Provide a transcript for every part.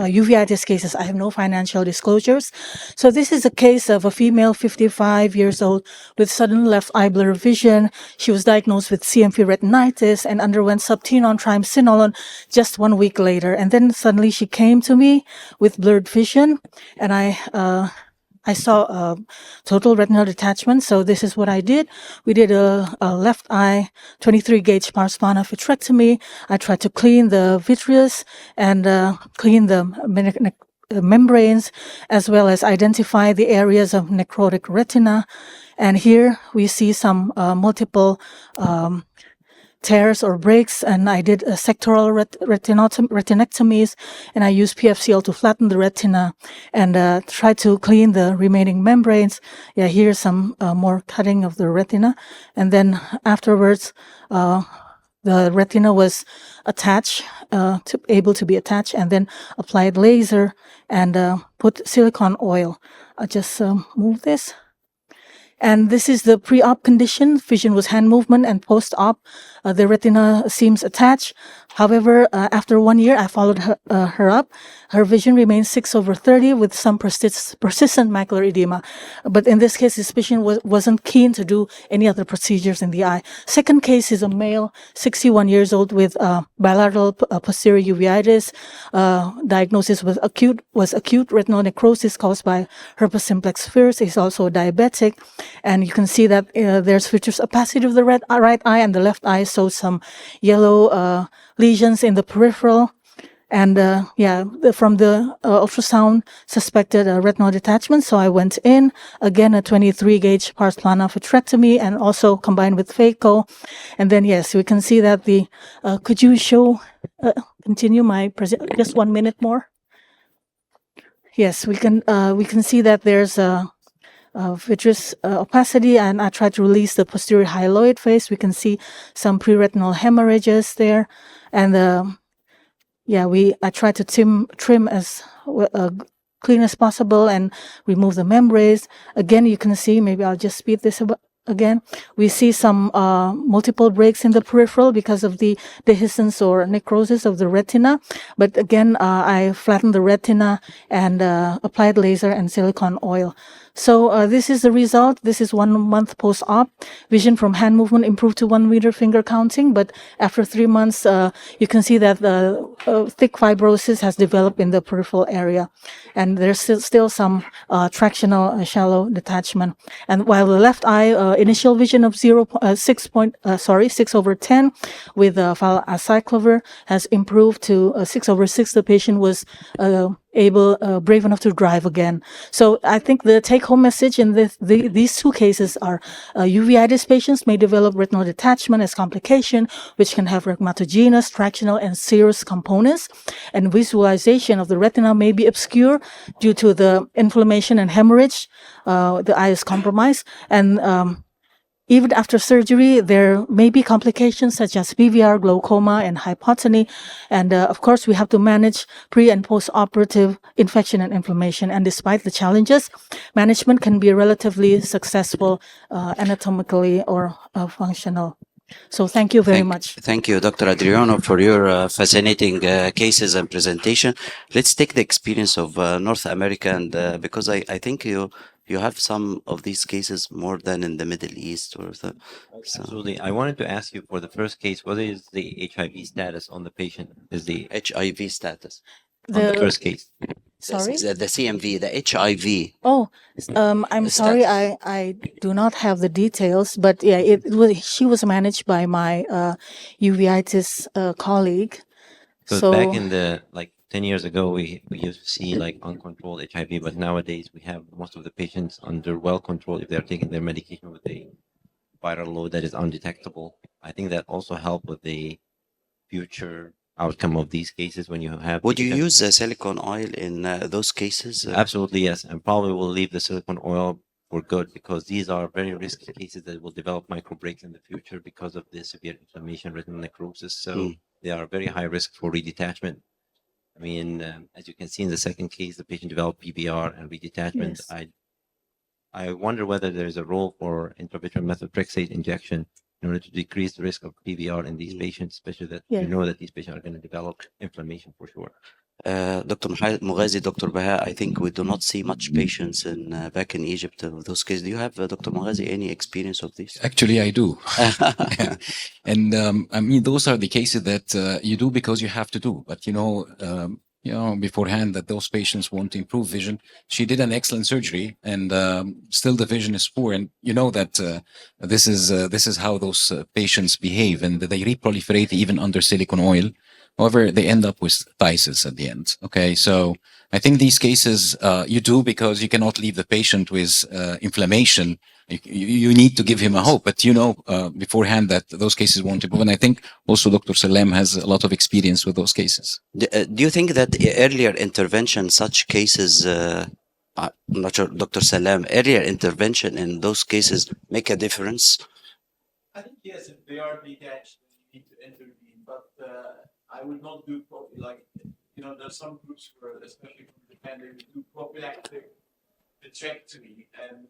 uveitis cases, I have no financial disclosures. So this is a case of a female, 55 years old, with sudden left eye blurred vision. She was diagnosed with CMV retinitis and underwent subtenon triamcinolone just 1 week later. And then suddenly she came to me with blurred vision, and I saw a total retinal detachment. So this is what I did. We did a left eye 23 gauge pars plana vitrectomy. I tried to clean the vitreous and clean the membranes, as well as identify the areas of necrotic retina. And here we see some multiple tears or breaks, and I did a sectoral retinectomies, and I used PFCL to flatten the retina and try to clean the remaining membranes. Yeah, here's some more cutting of the retina, and then afterwards, the retina was attached, able to be attached, and then applied laser and put silicone oil. I'll just move this. And this is the pre-op condition. Vision was hand movement, and post-op, the retina seems attached. However, after 1 year, I followed her up. Her vision remains 6/30 with some persistent macular edema. But in this case, this patient wasn't keen to do any other procedures in the eye. Second case is a male, 61 years old, with bilateral posterior uveitis. Diagnosis was acute retinal necrosis caused by herpes simplex virus. He's also a diabetic. And you can see that there's vitreous opacity of the right eye, and the left eye shows some yellow lesions in the peripheral. And from the ultrasound, suspected retinal detachment. So I went in, again, a 23 gauge pars plana vitrectomy, and also combined with phaco. And then, yes, we can see that could you continue my just 1 minute more? Yes, we can see that there's vitreous opacity, and I tried to release the posterior hyaloid face. We can see some pre-retinal hemorrhages there, and I tried to trim as clean as possible and remove the membranes. Again, you can see, maybe I'll just speed this again. We see some multiple breaks in the peripheral because of the dehiscence or necrosis of the retina. But again, I flattened the retina and applied laser and silicone oil. So this is the result. This is 1 month post-op. Vision from hand movement improved to 1 meter finger counting. But after 3 months, you can see that the thick fibrosis has developed in the peripheral area. And there's still some tractional shallow detachment. And while the left eye, initial vision of 6/10 with valaciclovir has improved to 6/6. The patient was brave enough to drive again. So I think the take-home message in these two cases are uveitis patients may develop retinal detachment as complication, which can have rheumatogenic, tractional, and serous components. And visualization of the retina may be obscure due to the inflammation and hemorrhage. The eye is compromised. And even after surgery, there may be complications such as PVR, glaucoma, and hypotony. And of course, we have to manage pre- and post-operative infection and inflammation. And despite the challenges, management can be relatively successful anatomically or functional. So thank you very much. Thank you, Dr. Adriano, for your fascinating cases and presentation. Let's take the experience of North America, and because I think you have some of these cases more than in the Middle East or so. Absolutely. I wanted to ask you for the first case, what is the HIV status on the patient? Is the HIV status on the first case? Sorry? The CMV, the HIV. Oh, I'm sorry, I do not have the details, but yeah, she was managed by my uveitis colleague. So back in the 10 years ago, we used to see uncontrolled HIV, but nowadays we have most of the patients under well control if they're taking their medication with a viral load that is undetectable. I think that also helped with the future outcome of these cases when you have. Would you use silicone oil in those cases? Absolutely, yes. And probably will leave the silicone oil for good, because these are very risky cases that will develop microbreaks in the future because of the severe inflammation, retinal necrosis. So they are very high risk for redetachment. I mean, as you can see in the second case, the patient developed PVR and redetachment. Yes. I wonder whether there's a role for intravitreal methotrexate injection in order to decrease the risk of PVR in these patients, especially that you know that these patients are going to develop inflammation for sure. Dr. Mughazi, Dr. Baha, I think we do not see much patients in back in Egypt of those cases. Do you have, Dr. Mughazi, any experience of this? Actually, I do. And I mean, those are the cases that you do because you have to do. But beforehand that those patients won't improve vision. She did an excellent surgery, and still the vision is poor. And you know that this is how those patients behave, and they reproliferate even under silicone oil. However, they end up with phthisis at the end. Okay, so I think these cases you do because you cannot leave the patient with inflammation. You need to give him a hope, but beforehand that those cases won't improve. And I think also Dr. Salem has a lot of experience with those cases. Do you think that earlier intervention, such cases, I'm not sure, Dr. Salam, earlier intervention in those cases make a difference? I think yes, if they are detached, you need to intervene. But I would not do there's some groups where, especially from Japan, they would do prophylactic vitrectomy and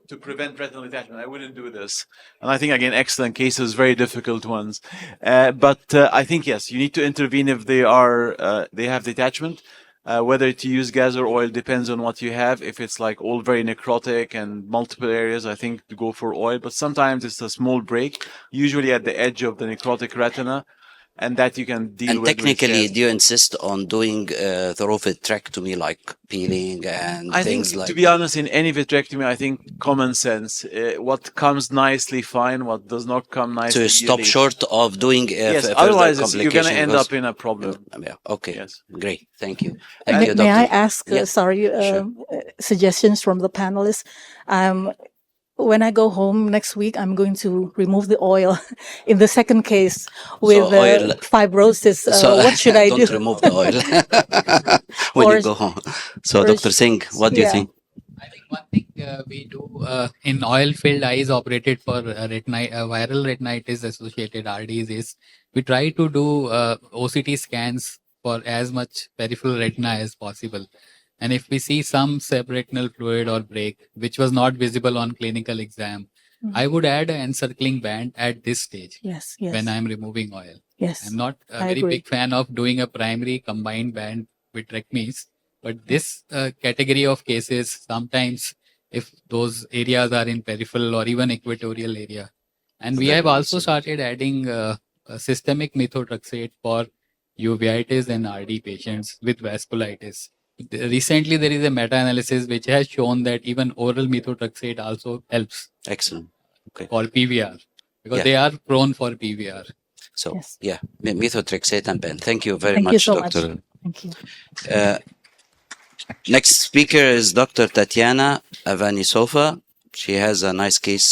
to prevent retinal detachment. I wouldn't do this. And I think again, excellent cases, very difficult ones. But I think yes, you need to intervene if they have detachment. Whether to use gas or oil depends on what you have. If it's like all very necrotic and multiple areas, I think to go for oil. But sometimes it's a small break, usually at the edge of the necrotic retina, and that you can deal And with. technically, do you insist on doing thorough vitrectomy, like peeling and I things think, like to be honest, in any vitrectomy, I think common sense. What comes nicely, fine. What does not come nicely, to stop you leave. short of doing Yes, further otherwise you're going to complication? end Because- up in a problem. Yeah, okay, Yes. great, thank you. May, Thank you, may I doctor. ask, Yeah, sure. suggestions from the panelists? When I go home next week, I'm going to remove the oil in the second case with oil- fibrosis. What should I don't do? remove the oil when Or- you go home. So, or Dr. Singh, what do you yeah. think? I think one thing we do in oil-filled eyes operated for viral retinitis associated RDs is we try to do OCT scans for as much peripheral retina as possible. And if we see some subretinal fluid or break, which was not visible on clinical exam, I would add an encircling band at this stage Yes, yes. when I'm removing oil. Yes. I'm not a I very agree. big fan of doing a primary combined band vitrectomies, but this category of cases, sometimes if those areas are in peripheral or even equatorial area. And we That have makes also sense. started adding systemic methotrexate for uveitis and RD patients with vasculitis. Recently, there is a meta-analysis which has shown that even oral methotrexate also helps, Excellent. Okay. called PVR, because Yeah. they are prone for PVR. So, Yes. yeah, methotrexate and pen. Thank you very Thank much, you so Doctor. much. Thank you. Next speaker is Dr. Tatiana Avanisova. She has a nice case